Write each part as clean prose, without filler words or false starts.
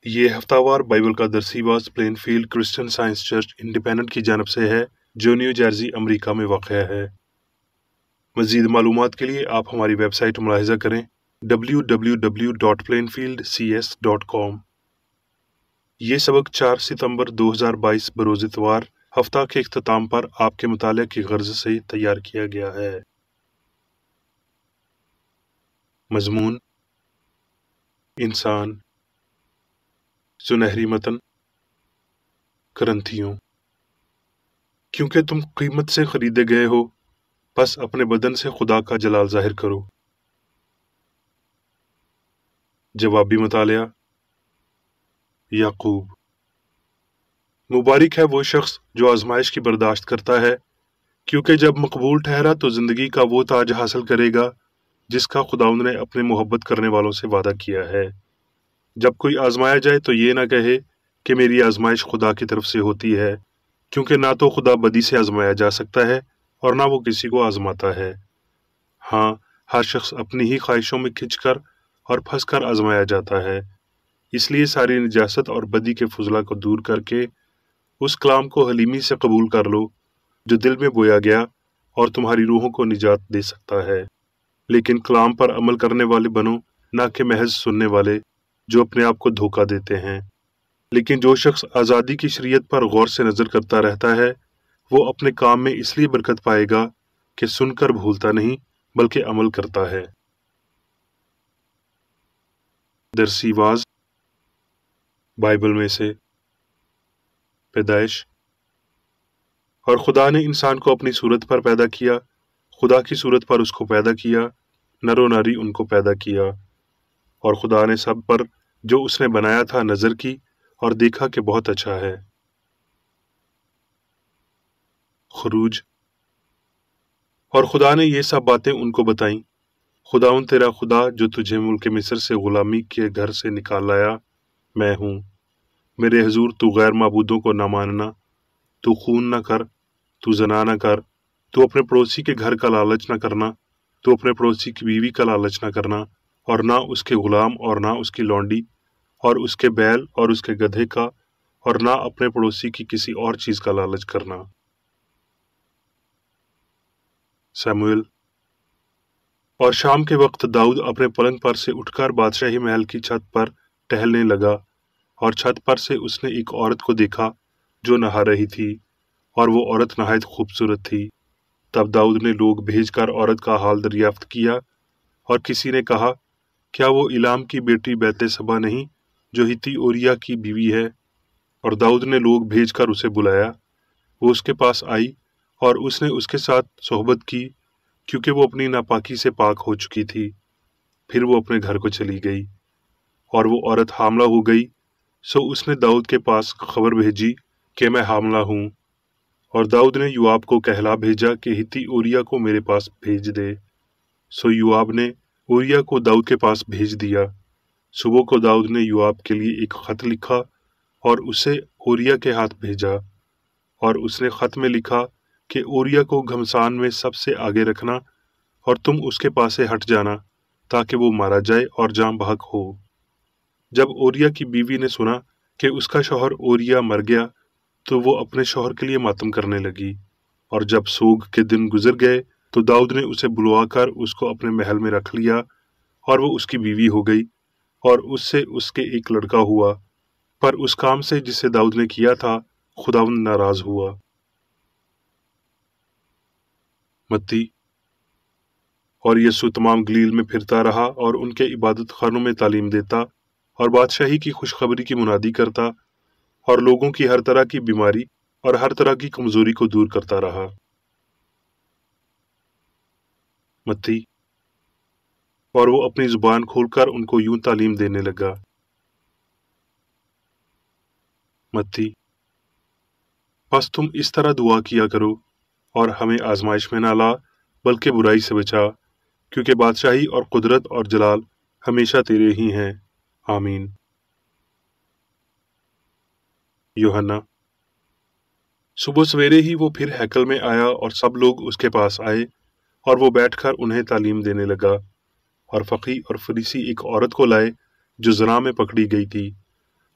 یہ ہفتہ وار بائبل کا درسی باز Plainfield Christian Science Church Independent کی جانب سے ہے جو نیو جرسی امریکہ میں واقع ہے۔ مزید معلومات کے لیے آپ ہماری ویب سائٹ ملاحظہ کریں www.plainfieldcs.com۔ یہ سبق 4 ستمبر 2022 بروز اتوار ہفتہ کے اختتام پر آپ کے مطالعہ کی غرض سے تیار کیا گیا ہے۔ مضمون: انسان، سنہری متن، کرنتھیوں۔ کیونکہ تم قیمت سے خریدے گئے ہو، بس اپنے بدن سے خدا کا جلال ظاہر کرو۔ جوابی مطالعہ۔ یعقوب: مبارک ہے وہ شخص جو آزمائش کی برداشت کرتا ہے، کیونکہ جب مقبول ٹھہرا تو زندگی کا وہ تاج حاصل کرے گا جس کا خداوند نے اپنے محبت کرنے والوں سے وعدہ کیا ہے۔ جب کوئی آزمایا جائے تو یہ نہ کہے کہ میری آزمائش خدا کی طرف سے ہوتی ہے، کیونکہ نہ تو خدا بدی سے آزمایا جا سکتا ہے اور نہ وہ کسی کو آزماتا ہے۔ ہاں، ہر شخص اپنی ہی خواہشوں میں کھنچ کر اور پھنس کر آزمایا جاتا ہے۔ اس لیے ساری نجاست اور بدی کے فضلہ کو دور کر کے اس کلام کو حلیمی سے قبول کر لو جو دل میں بویا گیا اور تمہاری روحوں کو نجات دے سکتا ہے۔ لیکن کلام پر عمل کرنے والے بنو، نہ کہ محض سننے والے جو اپنے آپ کو دھوکہ دیتے ہیں۔ لیکن جو شخص آزادی کی شریعت پر غور سے نظر کرتا رہتا ہے وہ اپنے کام میں اس لیے برکت پائے گا کہ سن کر بھولتا نہیں بلکہ عمل کرتا ہے۔ درسی واز بائبل میں سے۔ پیدائش۔ اور خدا نے انسان کو اپنی صورت پر پیدا کیا، خدا کی صورت پر اس کو پیدا کیا، نر و ناری ان کو پیدا کیا۔ اور خدا نے سب پر جو اس نے بنایا تھا نظر کی اور دیکھا کہ بہت اچھا ہے۔ خروج۔ اور خدا نے یہ سب باتیں ان کو بتائیں۔ خداوند تیرا خدا جو تجھے ملک مصر سے غلامی کے گھر سے نکال لایا، میں ہوں۔ میرے حضور تو غیر معبودوں کو نہ ماننا، تو خون نہ کر، تو زنا نہ کر، تو اپنے پڑوسی کے گھر کا لالچ نہ کرنا، تو اپنے پڑوسی کی بیوی کا لالچ نہ کرنا، اور نہ اس کے غلام اور نہ اس کی لونڈی اور اس کے بیل اور اس کے گدھے کا، اور نہ اپنے پڑوسی کی کسی اور چیز کا لالچ کرنا۔ سموئیل۔ اور شام کے وقت داؤد اپنے پلنگ پر سے اٹھ کر بادشاہی محل کی چھت پر ٹہلنے لگا، اور چھت پر سے اس نے ایک عورت کو دیکھا جو نہا رہی تھی، اور وہ عورت نہایت خوبصورت تھی۔ تب داؤد نے لوگ بھیج کر عورت کا حال دریافت کیا، اور کسی نے کہا، کیا وہ ایلام کی بیٹی بیت سبا نہیں جو ہتی اوریا کی بیوی ہے؟ اور داؤد نے لوگ بھیج کر اسے بلایا۔ وہ اس کے پاس آئی اور اس نے اس کے ساتھ صحبت کی، کیونکہ وہ اپنی ناپاکی سے پاک ہو چکی تھی۔ پھر وہ اپنے گھر کو چلی گئی، اور وہ عورت حاملہ ہو گئی، سو اس نے داؤد کے پاس خبر بھیجی کہ میں حاملہ ہوں۔ اور داؤد نے یوآب کو کہلا بھیجا کہ ہتی اوریا کو میرے پاس بھیج دے۔ سو یوآب نے اوریا کو داؤد کے پاس بھیج دیا۔ صبح کو داؤد نے یوآب کے لیے ایک خط لکھا اور اسے اوریا کے ہاتھ بھیجا، اور اس نے خط میں لکھا کہ اوریا کو گھمسان میں سب سے آگے رکھنا، اور تم اس کے پاس سے ہٹ جانا تاکہ وہ مارا جائے اور جاں بحق ہو۔ جب اوریا کی بیوی نے سنا کہ اس کا شوہر اوریا مر گیا تو وہ اپنے شوہر کے لیے ماتم کرنے لگی، اور جب سوگ کے دن گزر گئے تو داؤد نے اسے بلوا کر اس کو اپنے محل میں رکھ لیا، اور وہ اس کی بیوی ہو گئی، اور اس سے اس کے ایک لڑکا ہوا۔ پر اس کام سے جسے داؤد نے کیا تھا خداوند ناراض ہوا۔ متی۔ اور یسوع تمام گلیل میں پھرتا رہا اور ان کے عبادت خانوں میں تعلیم دیتا اور بادشاہی کی خوشخبری کی منادی کرتا، اور لوگوں کی ہر طرح کی بیماری اور ہر طرح کی کمزوری کو دور کرتا رہا۔ متی۔ اور وہ اپنی زبان کھول کر ان کو یوں تعلیم دینے لگا۔ متی۔ بس تم اس طرح دعا کیا کرو، اور ہمیں آزمائش میں نہ لا بلکہ برائی سے بچا، کیونکہ بادشاہی اور قدرت اور جلال ہمیشہ تیرے ہی ہیں، آمین۔ یوحنا۔ صبح سویرے ہی وہ پھر ہیکل میں آیا اور سب لوگ اس کے پاس آئے، اور وہ بیٹھ کر انہیں تعلیم دینے لگا۔ اور فقی اور فریسی ایک عورت کو لائے جو زنا میں پکڑی گئی تھی،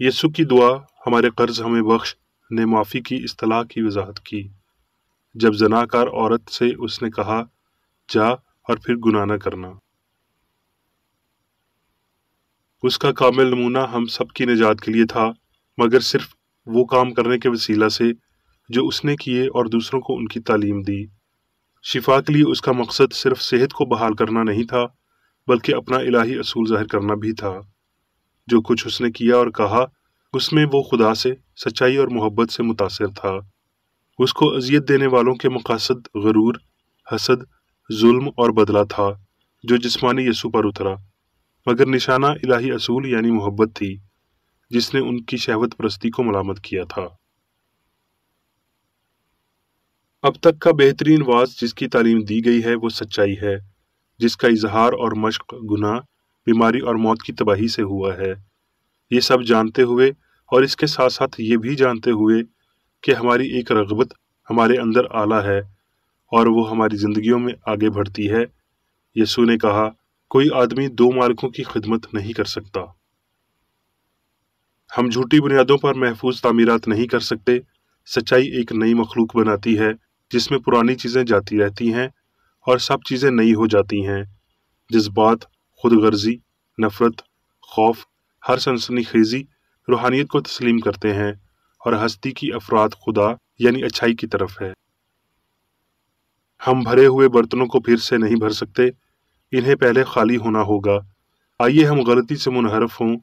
یسوع کی دعا ہمارے قرض ہمیں بخش نے معافی کی اصطلاح کی وضاحت کی۔ جب زناکار عورت سے اس نے کہا جا اور پھر گناہ نہ کرنا، اس کا کامل نمونہ ہم سب کی نجات کے لیے تھا، مگر صرف وہ کام کرنے کے وسیلہ سے جو اس نے کیے اور دوسروں کو ان کی تعلیم دی۔ شفا کے لیے اس کا مقصد صرف صحت کو بحال کرنا نہیں تھا، بلکہ اپنا الہی اصول ظاہر کرنا بھی تھا۔ جو کچھ اس نے کیا اور کہا اس میں وہ خدا سے، سچائی اور محبت سے متاثر تھا۔ اس کو اذیت دینے والوں کے مقاصد غرور، حسد، ظلم اور بدلہ تھا جو جسمانی یسوع پر اترا، مگر نشانہ الہی اصول یعنی محبت تھی جس نے ان کی شہوت پرستی کو ملامت کیا تھا۔ اب تک کا بہترین واعظ جس کی تعلیم دی گئی ہے وہ سچائی ہے، جس کا اظہار اور مشق گناہ، بیماری اور موت کی تباہی سے ہوا ہے۔ یہ سب جانتے ہوئے اور اس کے ساتھ ساتھ یہ بھی جانتے ہوئے کہ ہماری ایک رغبت ہمارے اندر اعلیٰ ہے اور وہ ہماری زندگیوں میں آگے بڑھتی ہے، یسوع نے کہا کوئی آدمی دو مالکوں کی خدمت نہیں کر سکتا۔ ہم جھوٹی بنیادوں پر محفوظ تعمیرات نہیں کر سکتے۔ سچائی ایک نئی مخلوق بناتی ہے جس میں پرانی چیزیں جاتی رہتی ہیں اور سب چیزیں نئی ہو جاتی ہیں۔ جذبات، خود غرضی، نفرت، خوف، ہر سنسنی خیزی روحانیت کو تسلیم کرتے ہیں اور ہستی کی افراد خدا یعنی اچھائی کی طرف ہے۔ ہم بھرے ہوئے برتنوں کو پھر سے نہیں بھر سکتے، انہیں پہلے خالی ہونا ہوگا۔ آئیے ہم غلطی سے منحرف ہوں،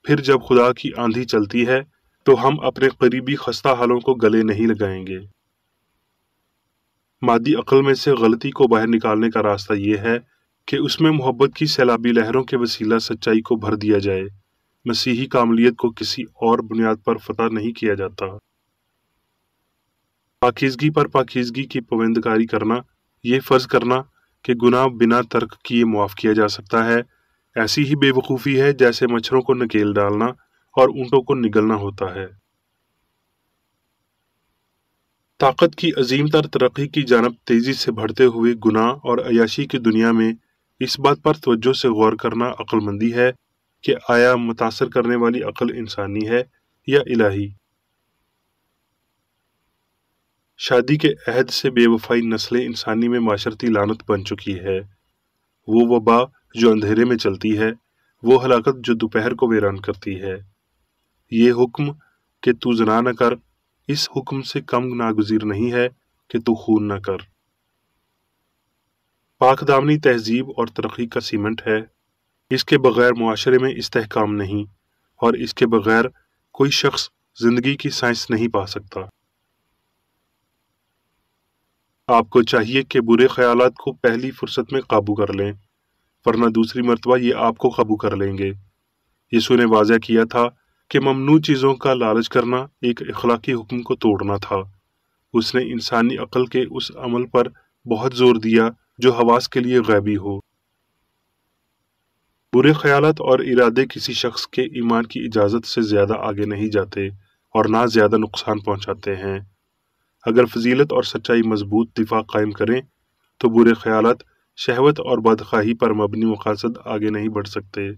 پھر جب خدا کی آندھی چلتی ہے تو ہم اپنے قریبی خستہ حالوں کو گلے نہیں لگائیں گے۔ مادی عقل میں سے غلطی کو باہر نکالنے کا راستہ یہ ہے کہ اس میں محبت کی سیلابی لہروں کے وسیلہ سچائی کو بھر دیا جائے۔ مسیحی کاملیت کو کسی اور بنیاد پر فتح نہیں کیا جاتا۔ پاکیزگی پر پاکیزگی کی پابندکاری کرنا، یہ فرض کرنا کہ گناہ بنا ترک کیے معاف کیا جا سکتا ہے، ایسی ہی بے وقوفی ہے جیسے مچھروں کو نکیل ڈالنا اور اونٹوں کو نگلنا ہوتا ہے۔ طاقت کی عظیم تر ترقی کی جانب تیزی سے بڑھتے ہوئے گناہ اور عیاشی کی دنیا میں اس بات پر توجہ سے غور کرنا عقل مندی ہے کہ آیا متاثر کرنے والی عقل انسانی ہے یا الہی۔ شادی کے عہد سے بے وفائی نسل انسانی میں معاشرتی لعنت بن چکی ہے۔ وہ وبا جو اندھیرے میں چلتی ہے، وہ ہلاکت جو دوپہر کو ویران کرتی ہے۔ یہ حکم کہ تو زنا نہ کر اس حکم سے کم ناگزیر نہیں ہے کہ تو خون نہ کر۔ پاک دامنی تہذیب اور ترقی کا سیمنٹ ہے، اس کے بغیر معاشرے میں استحکام نہیں، اور اس کے بغیر کوئی شخص زندگی کی سائنس نہیں پا سکتا۔ آپ کو چاہیے کہ برے خیالات کو پہلی فرصت میں قابو کر لیں، ورنہ دوسری مرتبہ یہ آپ کو قابو کر لیں گے۔ یسوع نے واضح کیا تھا کہ ممنوع چیزوں کا لالچ کرنا ایک اخلاقی حکم کو توڑنا تھا۔ اس نے انسانی عقل کے اس عمل پر بہت زور دیا جو حواس کے لیے غیبی ہو۔ برے خیالات اور ارادے کسی شخص کے ایمان کی اجازت سے زیادہ آگے نہیں جاتے اور نہ زیادہ نقصان پہنچاتے ہیں۔ اگر فضیلت اور سچائی مضبوط دفاع قائم کریں تو برے خیالات، شہوت اور بدخواہی پر مبنی مقاصد آگے نہیں بڑھ سکتے،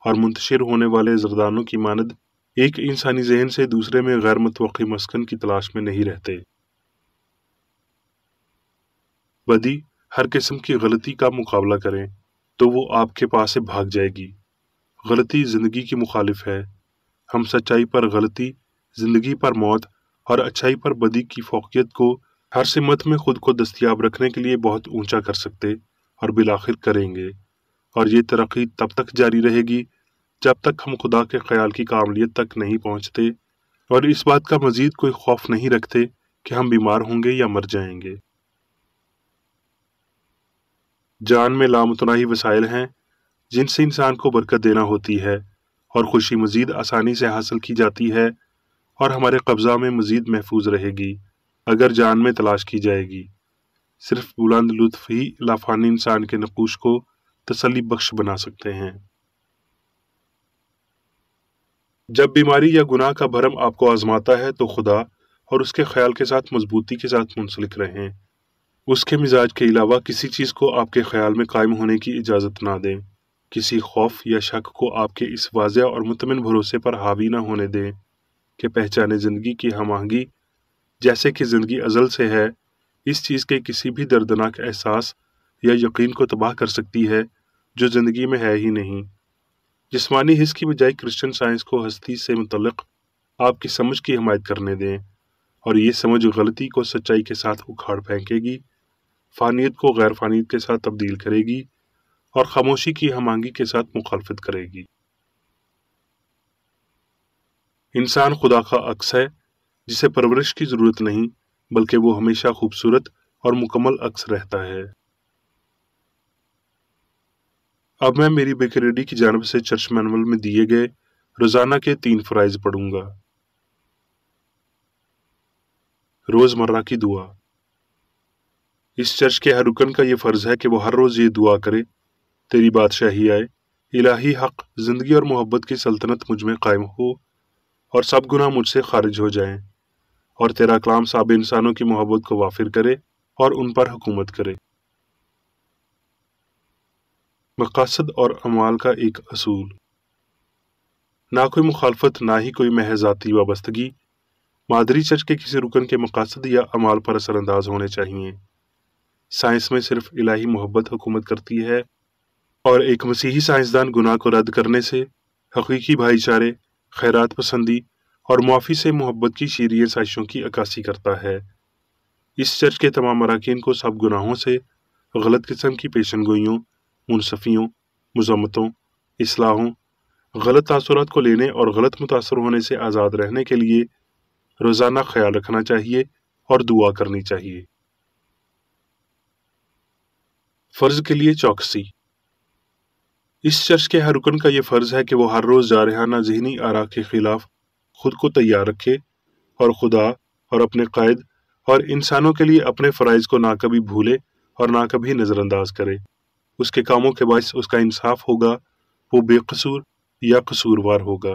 اور منتشر ہونے والے زردانوں کی مانند ایک انسانی ذہن سے دوسرے میں غیر متوقع مسکن کی تلاش میں نہیں رہتے۔ بدی، ہر قسم کی غلطی کا مقابلہ کریں تو وہ آپ کے پاس سے بھاگ جائے گی۔ غلطی زندگی کی مخالف ہے۔ ہم سچائی پر غلطی، زندگی پر موت اور اچھائی پر بدی کی فوقیت کو ہر سمت میں خود کو دستیاب رکھنے کے لیے بہت اونچا کر سکتے اور بالآخر کریں گے، اور یہ ترقی تب تک جاری رہے گی جب تک ہم خدا کے خیال کی کاملیت تک نہیں پہنچتے اور اس بات کا مزید کوئی خوف نہیں رکھتے کہ ہم بیمار ہوں گے یا مر جائیں گے۔ جان میں لامتناہی وسائل ہیں جن سے انسان کو برکت دینا ہوتی ہے، اور خوشی مزید آسانی سے حاصل کی جاتی ہے اور ہمارے قبضہ میں مزید محفوظ رہے گی اگر جان میں تلاش کی جائے گی۔ صرف بلند لطف ہی لافانی انسان کے نقوش کو تسلی بخش بنا سکتے ہیں۔ جب بیماری یا گناہ کا بھرم آپ کو آزماتا ہے تو خدا اور اس کے خیال کے ساتھ مضبوطی کے ساتھ منسلک رہیں۔ اس کے مزاج کے علاوہ کسی چیز کو آپ کے خیال میں قائم ہونے کی اجازت نہ دیں۔ کسی خوف یا شک کو آپ کے اس واضح اور مطمئن بھروسے پر حاوی نہ ہونے دیں کہ پہچانے زندگی کی ہم آہنگی، جیسے کہ زندگی ازل سے ہے، اس چیز کے کسی بھی دردناک احساس یا یقین کو تباہ کر سکتی ہے جو زندگی میں ہے ہی نہیں۔ جسمانی حس کی بجائے کرسچن سائنس کو ہستی سے متعلق آپ کی سمجھ کی حمایت کرنے دیں، اور یہ سمجھ غلطی کو سچائی کے ساتھ اکھاڑ پھینکے گی، فانیت کو غیر فانیت کے ساتھ تبدیل کرے گی اور خاموشی کی ہم آہنگی کے ساتھ مخالفت کرے گی۔ انسان خدا کا عکس ہے جسے پرورش کی ضرورت نہیں، بلکہ وہ ہمیشہ خوبصورت اور مکمل عکس رہتا ہے۔ اب میں میری بیکریڈی کی جانب سے چرچ مینول میں دیے گئے روزانہ کے 3 فرائض پڑھوں گا۔ روزمرہ کی دعا۔ اس چرچ کے ہر رکن کا یہ فرض ہے کہ وہ ہر روز یہ دعا کرے: تیری بادشاہی آئے، الہی حق، زندگی اور محبت کی سلطنت مجھ میں قائم ہو، اور سب گناہ مجھ سے خارج ہو جائیں، اور تیرا کلام سب انسانوں کی محبت کو وافر کرے اور ان پر حکومت کرے۔ مقاصد اور اعمال کا ایک اصول۔ نہ کوئی مخالفت، نہ ہی کوئی محض ذاتی وابستگی۔ مادری چرچ کے کسی رکن کے مقاصد یا اعمال پر اثر انداز ہونے چاہیے۔ سائنس میں صرف الہی محبت حکومت کرتی ہے، اور ایک مسیحی سائنسدان گناہ کو رد کرنے سے، حقیقی بھائی چارے، خیرات پسندی اور معافی سے محبت کی شیریں سازشوں کی عکاسی کرتا ہے۔ اس چرچ کے تمام اراکین کو سب گناہوں سے، غلط قسم کی پیشن گوئیوں، منصفیوں، مذمتوں، اصلاحوں، غلط تاثرات کو لینے اور غلط متاثر ہونے سے آزاد رہنے کے لیے روزانہ خیال رکھنا چاہیے اور دعا کرنی چاہیے۔ فرض کے لیے چوکسی۔ اس چرچ کے ہر رکن کا یہ فرض ہے کہ وہ ہر روز جارحانہ ذہنی آراء کے خلاف خود کو تیار رکھے اور خدا اور اپنے قائد اور انسانوں کے لیے اپنے فرائض کو نہ کبھی بھولے اور نہ کبھی نظر انداز کرے۔ اس کے کاموں کے باعث اس کا انصاف ہوگا، وہ بے قصور یا قصوروار ہوگا۔